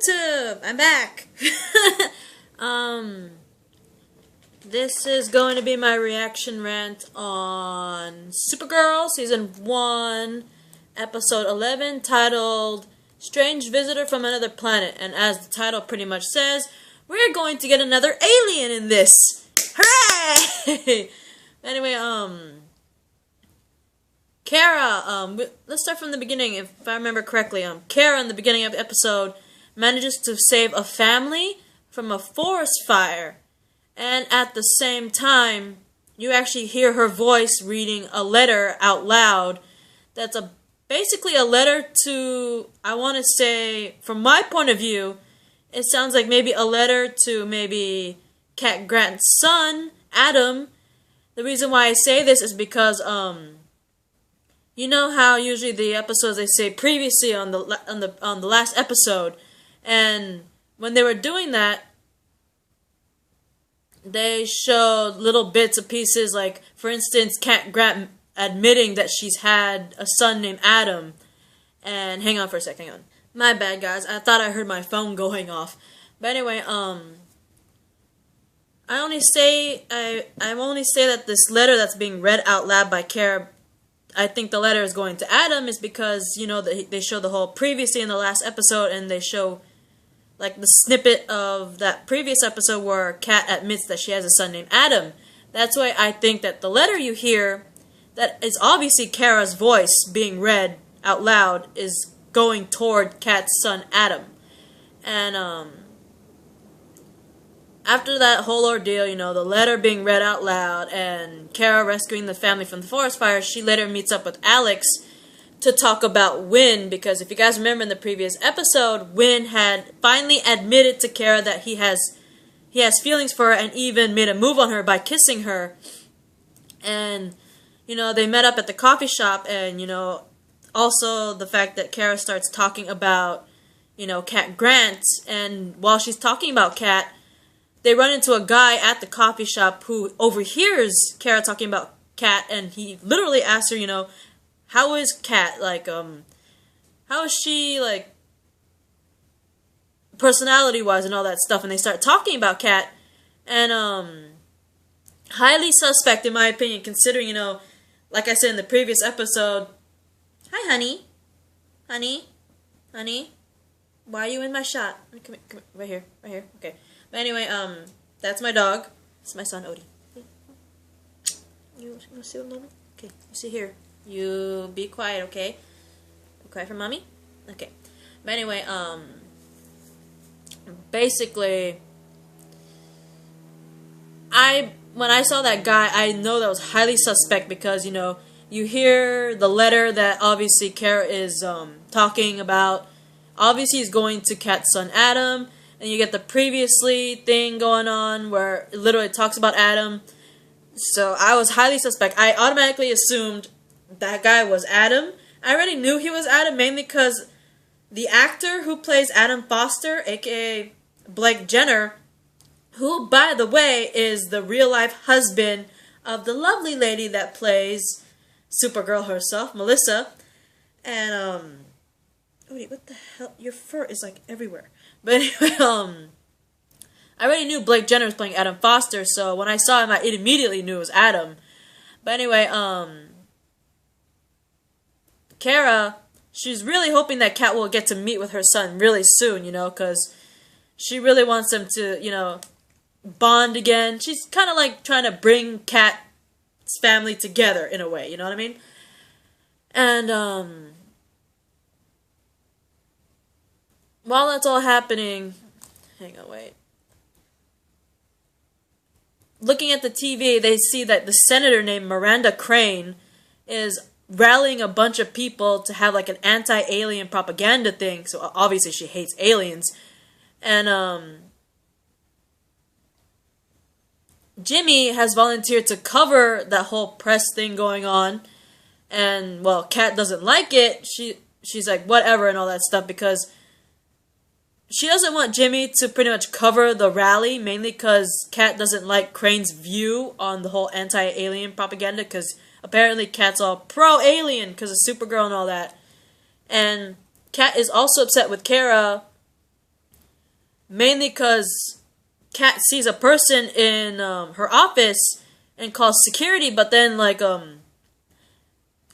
YouTube! I'm back! This is going to be my reaction rant on Supergirl, Season 1, Episode 11, titled Strange Visitor from Another Planet. And as the title pretty much says, we're going to get another alien in this! Hooray! Anyway, Kara, let's start from the beginning. If I remember correctly, Kara in the beginning of the episode manages to save a family from a forest fire. And at the same time, you actually hear her voice reading a letter out loud. That's basically a letter to, I want to say, from my point of view, it sounds like maybe a letter to maybe Cat Grant's son, Adam. The reason why I say this is because, you know how usually the episodes they say previously on the last episode, and when they were doing that, they showed little bits and pieces, like, for instance, Cat Grant admitting that she's had a son named Adam. And hang on for a second, hang on. My bad, guys. I thought I heard my phone going off. But anyway, I only say that this letter that's being read out loud by Kara, I think the letter is going to Adam, is because, you know, they show the whole previously in the last episode, and they show like the snippet of that previous episode where Kat admits that she has a son named Adam. That's why I think that the letter you hear, that is obviously Kara's voice being read out loud, is going toward Kat's son Adam. And after that whole ordeal, you know, the letter being read out loud and Kara rescuing the family from the forest fire, she later meets up with Alex to talk about Win, because if you guys remember in the previous episode, Win had finally admitted to Kara that he has feelings for her and even made a move on her by kissing her. And, you know, they met up at the coffee shop, and, you know, also the fact that Kara starts talking about, you know, Cat Grant, and while she's talking about Cat, they run into a guy at the coffee shop who overhears Kara talking about Cat, and he literally asks her, you know, how is Kat, like, how is she, like, personality-wise and all that stuff, and they start talking about Kat, and, highly suspect, in my opinion, considering, you know, like I said in the previous episode, hi, honey, honey, why are you in my shot? Come here, right here, okay, but anyway, that's my dog, it's my son, Odie. You want to sit with mommy? Okay, you sit here. You be quiet, okay? Quiet for mommy? Okay. But anyway, basically, when I saw that guy, I know that was highly suspect because, you know, you hear the letter that obviously Kara is talking about. Obviously, he's going to Kat's son Adam, and you get the previously thing going on where it literally talks about Adam. So I was highly suspect. I automatically assumed that guy was Adam. I already knew he was Adam, mainly because the actor who plays Adam Foster, aka Blake Jenner, who, by the way, is the real-life husband of the lovely lady that plays Supergirl herself, Melissa. And, wait, what the hell? Your fur is, like, everywhere. But anyway, I already knew Blake Jenner was playing Adam Foster, so when I saw him, I immediately knew it was Adam. But anyway, Kara, she's really hoping that Kat will get to meet with her son really soon, you know, because she really wants them to, you know, bond again. She's kind of like trying to bring Kat's family together in a way, you know what I mean? And, while that's all happening, hang on, wait. Looking at the TV, they see that the senator named Miranda Crane is rallying a bunch of people to have like an anti-alien propaganda thing. So obviously she hates aliens. And Jimmy has volunteered to cover that whole press thing going on. And well, Kat doesn't like it. She's like whatever and all that stuff because she doesn't want Jimmy to pretty much cover the rally, mainly because Kat doesn't like Crane's view on the whole anti-alien propaganda, because apparently Kat's all pro-alien because of Supergirl and all that. And Kat is also upset with Kara mainly because Kat sees a person in her office and calls security, but then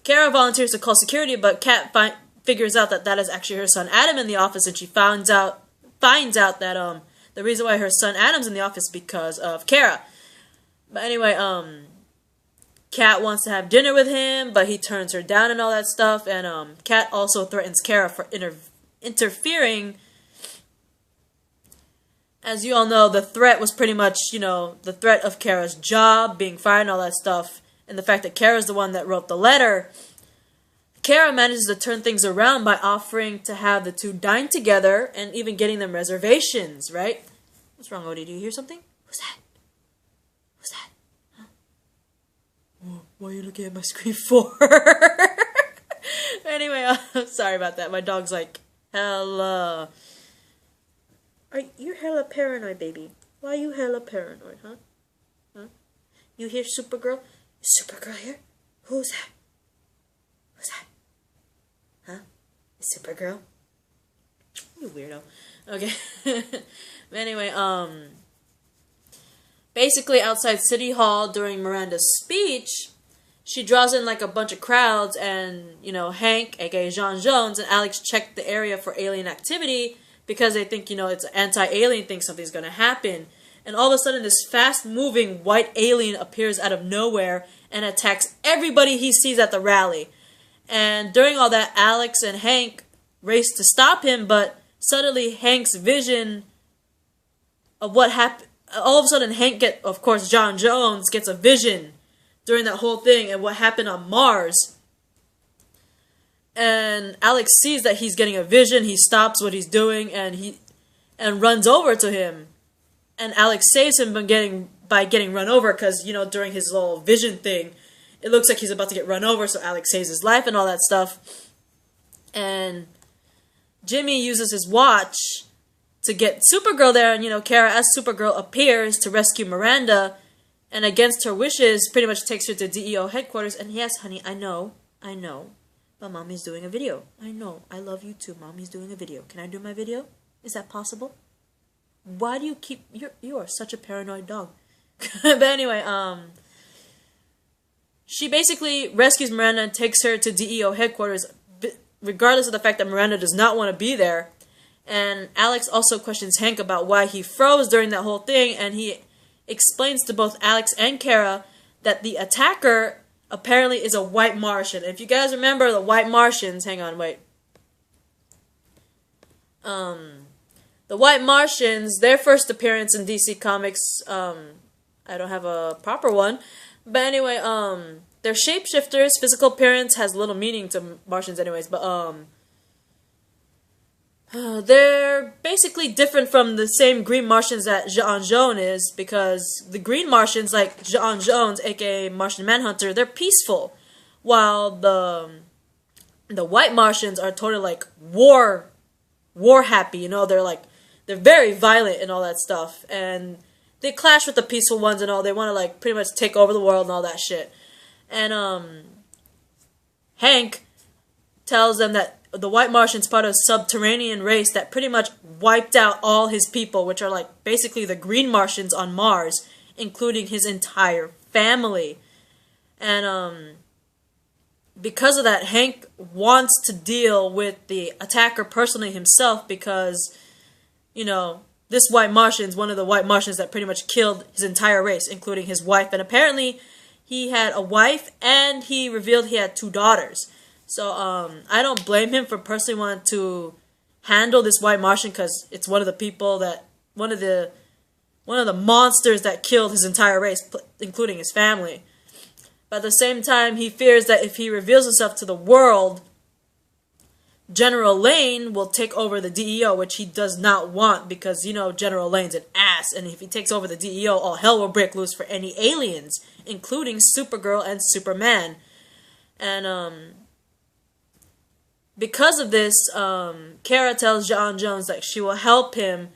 Kara volunteers to call security, but Kat figures out that that is actually her son Adam in the office, and she finds out that the reason why her son Adam's in the office is because of Kara. But anyway, Kat wants to have dinner with him, but he turns her down and all that stuff, and Kat also threatens Kara for interfering. As you all know, the threat was pretty much, the threat of Kara's job, being fired and all that stuff, and the fact that Kara's the one that wrote the letter. Kara manages to turn things around by offering to have the two dine together and even getting them reservations, right? What's wrong, Odie? Do you hear something? Who's that? Who's that? Huh? Whoa, what are you looking at my screen for? Anyway, sorry about that. My dog's like, hella... You're hella paranoid, baby. Why are you hella paranoid, huh? Huh? You hear Supergirl? Is Supergirl here? Who's that? Who's that? Huh? Is Supergirl? You weirdo. Okay. Anyway, basically outside City Hall during Miranda's speech, she draws in like a bunch of crowds, and, Hank, aka Jean Jones, and Alex check the area for alien activity, because they think, it's an anti-alien thing, something's going to happen. And all of a sudden, this fast-moving white alien appears out of nowhere and attacks everybody he sees at the rally. And during all that, Alex and Hank race to stop him, but suddenly Hank's vision of what happened... All of a sudden, of course, John Jones gets a vision during that whole thing and what happened on Mars. And Alex sees that he's getting a vision. He stops what he's doing and runs over to him. And Alex saves him by getting run over, because, during his little vision thing, it looks like he's about to get run over, so Alex saves his life and all that stuff. And Jimmy uses his watch to get Supergirl there, and, Kara, as Supergirl, appears to rescue Miranda, and against her wishes, pretty much takes her to DEO headquarters. And yes, honey, I know. But Mommy's doing a video. I know. I love you too. Mommy's doing a video. Can I do my video? Is that possible? Why do you keep... You are such a paranoid dog. But anyway, she basically rescues Miranda and takes her to DEO headquarters, regardless of the fact that Miranda does not want to be there. And Alex also questions Hank about why he froze during that whole thing, and he explains to both Alex and Kara that the attacker apparently is a white Martian. If you guys remember the white Martians, hang on, wait. The white Martians, their first appearance in DC Comics, I don't have a proper one, but anyway, they're shapeshifters. Physical appearance has little meaning to Martians anyways, but they're basically different from the same Green Martians that Jean Jones is, because the Green Martians, like Jean Jones, aka Martian Manhunter, they're peaceful, while the White Martians are totally like war happy. They're very violent and all that stuff, and they clash with the peaceful ones and all. They want to pretty much take over the world and all that shit. And Hank tells them that the White Martian's part of a subterranean race that pretty much wiped out all his people, which are basically the Green Martians on Mars, including his entire family. And because of that, Hank wants to deal with the attacker personally himself, because, this White Martian is one of the White Martians that pretty much killed his entire race, including his wife. And apparently he had a wife, and he revealed he had 2 daughters. So, I don't blame him for personally wanting to handle this White Martian, because it's one of the people that, one of the monsters that killed his entire race, including his family. But at the same time, he fears that if he reveals himself to the world, General Lane will take over the DEO, which he does not want, because, General Lane's an ass, and if he takes over the DEO, all hell will break loose for any aliens, including Supergirl and Superman. And, because of this, Kara tells John Jones that she will help him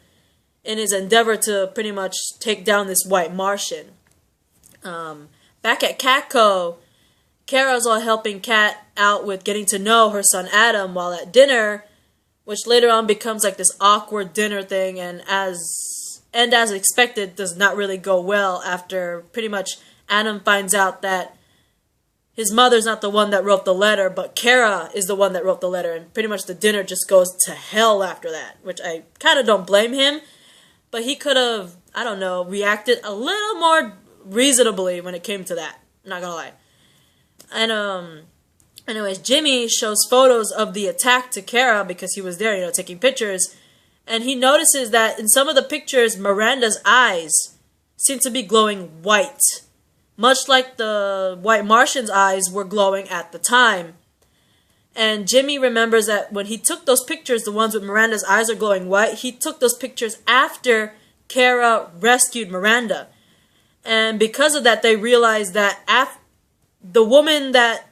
in his endeavor to pretty much take down this White Martian. Back at Catco, Kara's all helping Kat out with getting to know her son Adam, while at dinner, which later on becomes like this awkward dinner thing, and as expected, does not really go well after pretty much Adam finds out that his mother's not the one that wrote the letter, but Kara is the one that wrote the letter, and pretty much the dinner just goes to hell after that, which I kind of don't blame him, but he could have, I don't know, reacted a little more reasonably when it came to that, not gonna lie. And, anyways, Jimmy shows photos of the attack to Kara because he was there, you know, taking pictures, and he notices that in some of the pictures, Miranda's eyes seem to be glowing white, much like the White Martian's eyes were glowing at the time. And Jimmy remembers that when he took those pictures, the ones with Miranda's eyes are glowing white, he took those pictures after Kara rescued Miranda. And because of that, they realized that the woman that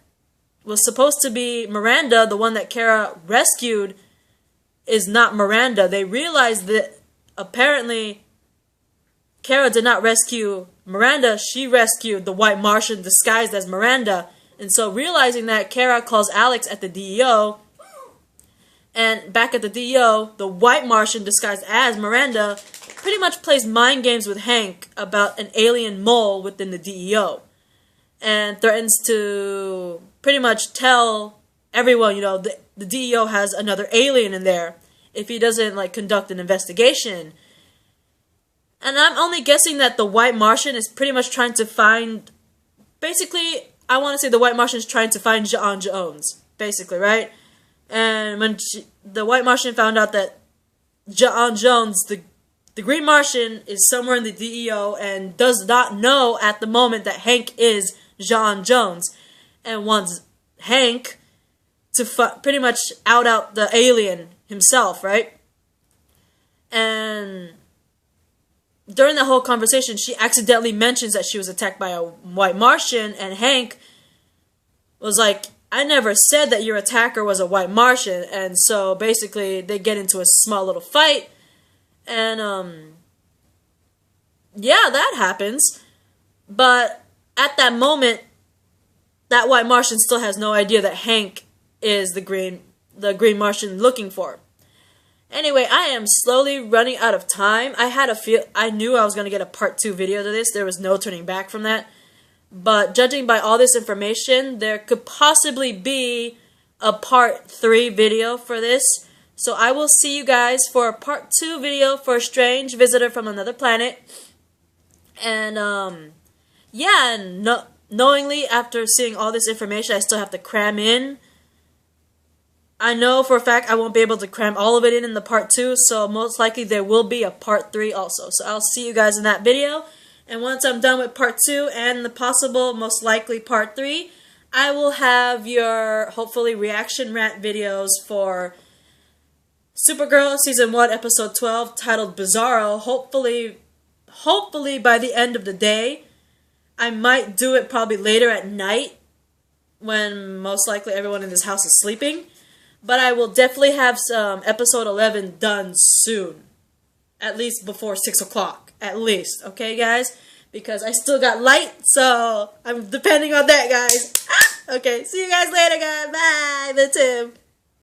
was supposed to be Miranda, the one that Kara rescued, is not Miranda. They realized that apparently Kara did not rescue Miranda, she rescued the White Martian disguised as Miranda. And so realizing that, Kara calls Alex at the DEO, and back at the DEO, the White Martian disguised as Miranda pretty much plays mind games with Hank about an alien mole within the DEO, and threatens to pretty much tell everyone, you know, the DEO has another alien in there if he doesn't, like, conduct an investigation. And I'm only guessing that the White Martian is pretty much trying to find, basically, I want to say the White Martian is trying to find J'onn J'onzz, basically, right? And when the White Martian found out that J'onn J'onzz, the Green Martian, is somewhere in the DEO and does not know at the moment that Hank is J'onn J'onzz, and wants Hank to pretty much out the alien himself, right? And during the whole conversation, she accidentally mentions that she was attacked by a White Martian, and Hank was like, I never said that your attacker was a White Martian. And so basically they get into a small little fight, and yeah, that happens. But at that moment, that White Martian still has no idea that Hank is the Green Martian looking for. Anyway, I am slowly running out of time. I knew I was going to get a part 2 video to this. There was no turning back from that. But judging by all this information, there could possibly be a part 3 video for this. So I will see you guys for a part 2 video for a strange visitor from another planet. And, yeah, and knowingly, after seeing all this information, I still have to cram in. I know for a fact I won't be able to cram all of it in the part 2, so most likely there will be a part 3 also. So I'll see you guys in that video. And once I'm done with part 2 and the possible, most likely part 3, I will have your, hopefully, reaction rant videos for Supergirl Season 1, Episode 12, titled Bizarro. Hopefully by the end of the day. I might do it probably later at night, when most likely everyone in this house is sleeping. But I will definitely have some Episode 11 done soon. At least before 6 o'clock. At least. Okay, guys? Because I still got light, so I'm depending on that, guys. Okay, see you guys later, guys. Bye. The Tim.